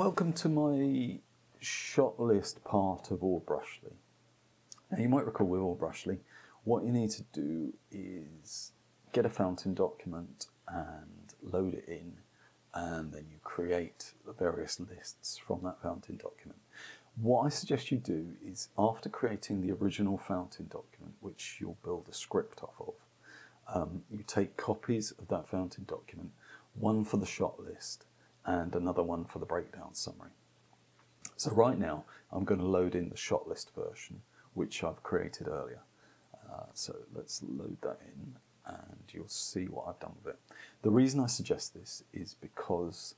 Welcome to my shot list part of Aubrushli. Now you might recall with Aubrushli, what you need to do is get a fountain document and load it in, and then you create the various lists from that fountain document. What I suggest you do is, after creating the original fountain document, which you'll build a script off of, you take copies of that fountain document, one for the shot list and another one for the breakdown summary. So right now I'm going to load in the shot list version, which I've created earlier. So let's load that in and you'll see what I've done with it. The reason I suggest this is because,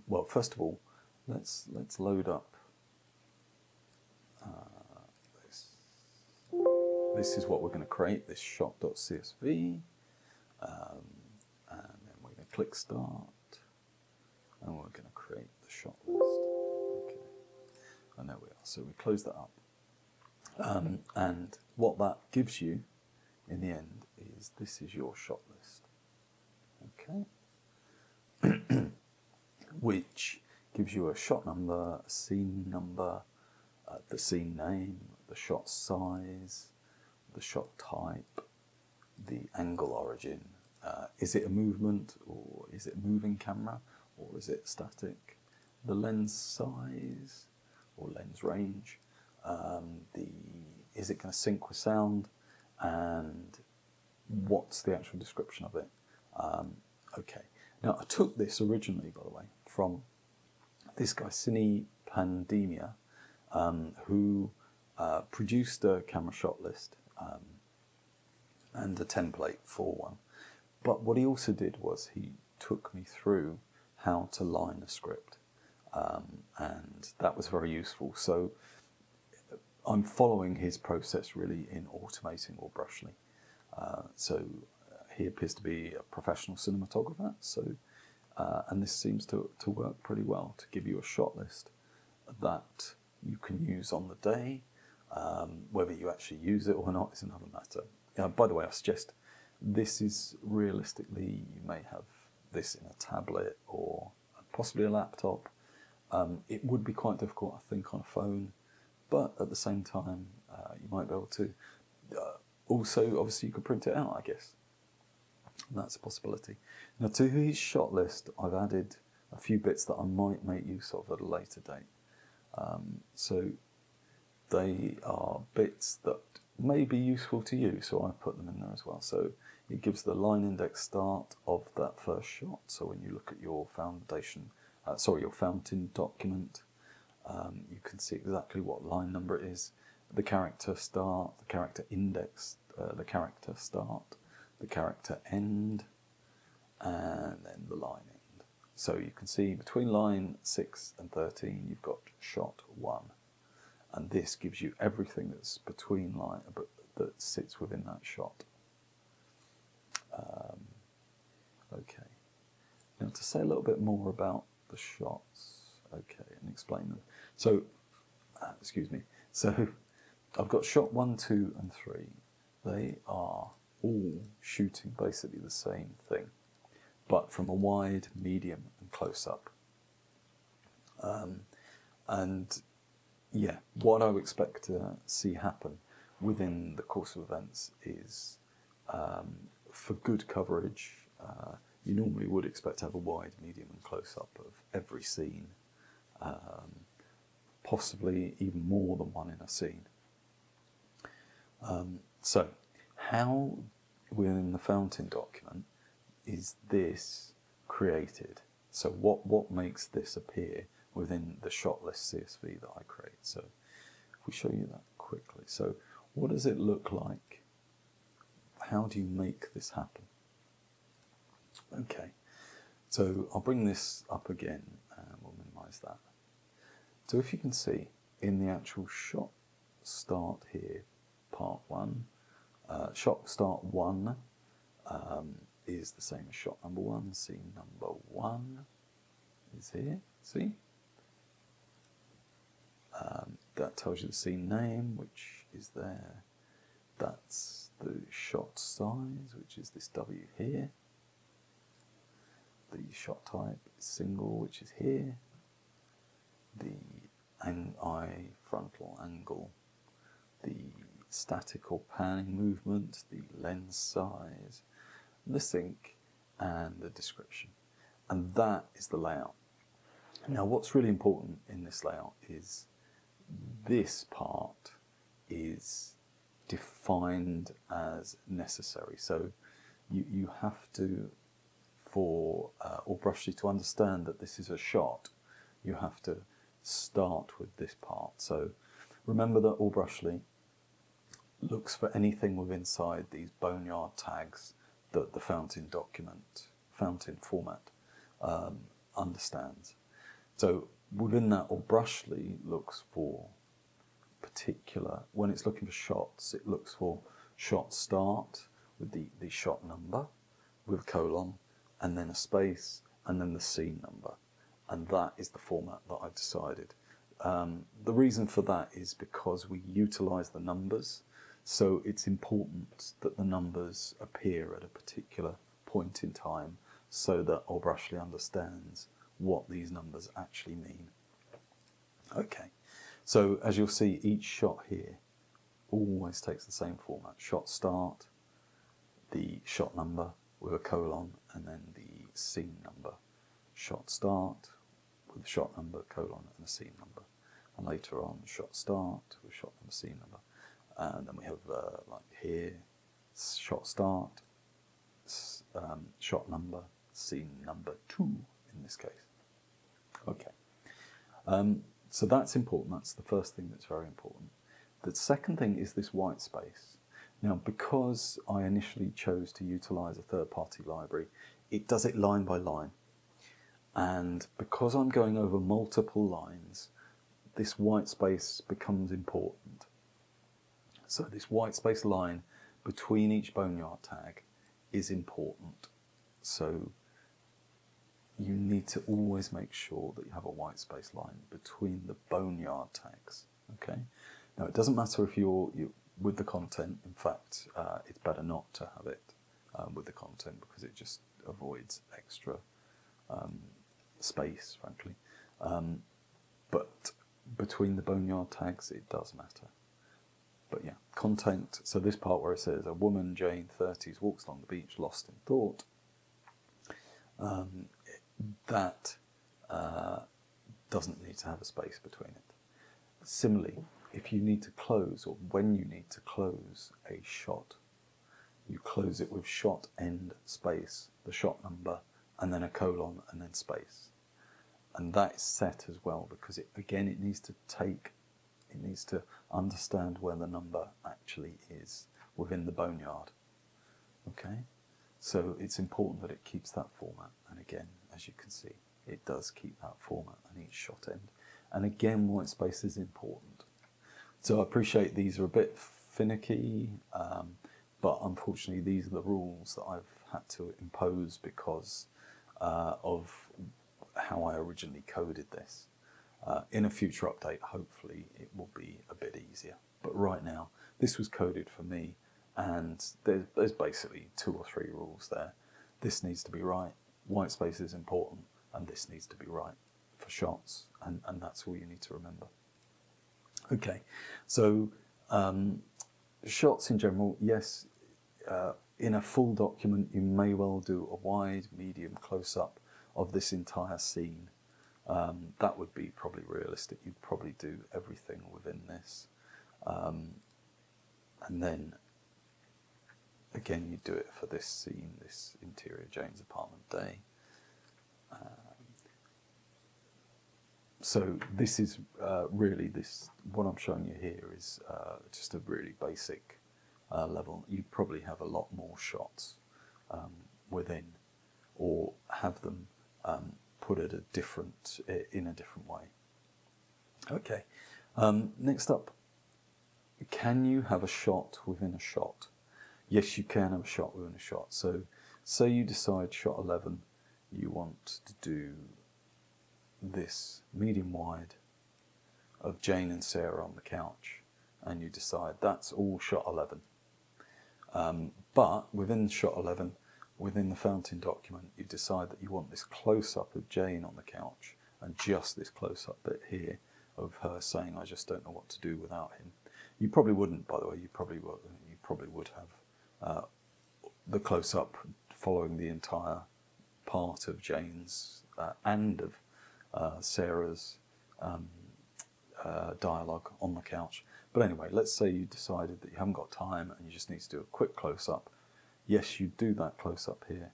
well, first of all, let's load up this. This is what we're going to create, this shot.csv, and then we're going to click start, and we're going to create the shot list. Okay, and there we are. So we close that up, and what that gives you in the end is this is your shot list. Okay, which gives you a shot number, a scene number, the scene name, the shot size, the shot type, the angle origin. Is it a movement, or is it a moving camera, or is it static? The lens size or lens range. Is it going to sync with sound, and what's the actual description of it? Okay. Now I took this originally, by the way, from this guy Cine Pandemia, who produced a camera shot list and a template for one. But what he also did was he took me through how to line a script, and that was very useful. So I'm following his process really in automating Aubrushli. So he appears to be a professional cinematographer, so and this seems to work pretty well to give you a shot list that you can use on the day. Whether you actually use it or not is another matter. By the way, I suggest this is realistically, you may have this in a tablet or possibly a laptop. It would be quite difficult, I think, on a phone, but at the same time, you might be able to. Also, obviously, you could print it out, I guess. That's a possibility. Now, to his shot list, I've added a few bits that I might make use of at a later date. So they are bits that may be useful to you, so I put them in there as well. So it gives the line index start of that first shot. So when you look at your your fountain document, you can see exactly what line number it is. The character start, the character index, the character start, the character end, and then the line end. So you can see between line 6 and 13, you've got shot 1. And this gives you everything that's between line, that sits within that shot. Okay. Now to say a little bit more about the shots, okay, and explain them. So, excuse me. So I've got shot 1, 2, and 3. They are all shooting basically the same thing, but from a wide, medium, and close up. And yeah, what I would expect to see happen within the course of events is, for good coverage, you normally would expect to have a wide, medium, and close up of every scene, possibly even more than one in a scene. So how within the fountain document is this created? So what makes this appear within the shot list CSV that I create? So if we show you that quickly. So what does it look like? How do you make this happen? Okay, so I'll bring this up again and we'll minimize that. So if you can see in the actual shot start here, part 1, shot start 1 is the same as shot number 1. Scene number 1 is here, see? That tells you the scene name, which is there. That's the shot size, which is this W here. the shot type is single, which is here. The eye frontal angle, the static or panning movement, the lens size, the sync, and the description. And that is the layout. Now, what's really important in this layout is this part is defined as necessary. So you have to, for Aubrushli to understand that this is a shot, you have to start with this part. So remember that Aubrushli looks for anything within inside these boneyard tags that the fountain format understands. So within that, Aubrushli looks for particular, when it's looking for shots, it looks for shot start with the shot number with a colon and then a space and then the scene number. And that is the format that I've decided. The reason for that is because we utilize the numbers, so it's important that the numbers appear at a particular point in time so that Aubrushli understands what these numbers actually mean. Okay, so as you'll see, each shot here always takes the same format. Shot start, the shot number with a colon, and then the scene number. Shot start with shot number, colon, and a scene number. And later on, shot start with shot number, scene number. And then we have, like here, shot start, shot number, scene number 2 in this case. Okay, so that's important. That's the first thing that's very important. The second thing is this white space. Now, because I initially chose to utilize a third-party library, it does it line by line. And because I'm going over multiple lines, this white space becomes important. So this white space line between each boneyard tag is important. So you need to always make sure that you have a white space line between the boneyard tags. Okay. Now, it doesn't matter if you're with the content. In fact, it's better not to have it with the content because it just avoids extra space, frankly. But between the boneyard tags, it does matter. But yeah, content. So this part where it says a woman, Jane, 30s, walks along the beach, lost in thought. That doesn't need to have a space between it. Similarly, if you need to close, or when you need to close a shot, you close it with shot end space, the shot number, and then a colon, and then space. And that is set as well, because it needs to understand where the number actually is within the boneyard. Okay? So it's important that it keeps that format. And again, as you can see, it does keep that format on each shot end. And again, white space is important. So I appreciate these are a bit finicky, but unfortunately these are the rules that I've had to impose because of how I originally coded this. In a future update, hopefully it will be a bit easier. But right now, this was coded for me, and there's basically 2 or 3 rules there. This needs to be right, white space is important, and this needs to be right for shots, and that's all you need to remember. Okay, so shots in general, yes, in a full document you may well do a wide, medium, close-up of this entire scene. That would be probably realistic. You'd probably do everything within this. And then, again, you do it for this scene, this interior Jane's apartment day. So this is really what I'm showing you here is just a really basic level. You'd probably have a lot more shots within, or have them put at in a different way. Okay, next up, can you have a shot within a shot? Yes, you can have a shot within a shot. So say you decide shot 11, you want to do this medium wide of Jane and Sarah on the couch, and you decide that's all shot 11. But within shot 11, within the fountain document you decide that you want this close-up of Jane on the couch and just this close-up bit here of her saying, "I just don't know what to do without him." You probably wouldn't, by the way. You probably would have the close-up following the entire part of Jane's and of Sarah's dialogue on the couch. But anyway, let's say you decided that you haven't got time and you just need to do a quick close-up. Yes, you do that close-up here,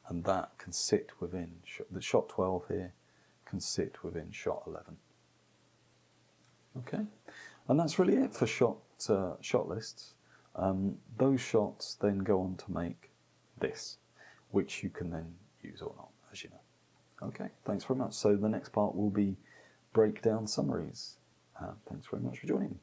and that can sit within the shot 12 here, can sit within shot 11. Okay, and that's really it for shot lists. Those shots then go on to make this, which you can then use or not, as you know. Okay, thanks very much. So the next part will be breakdown summaries. Thanks very much for joining me.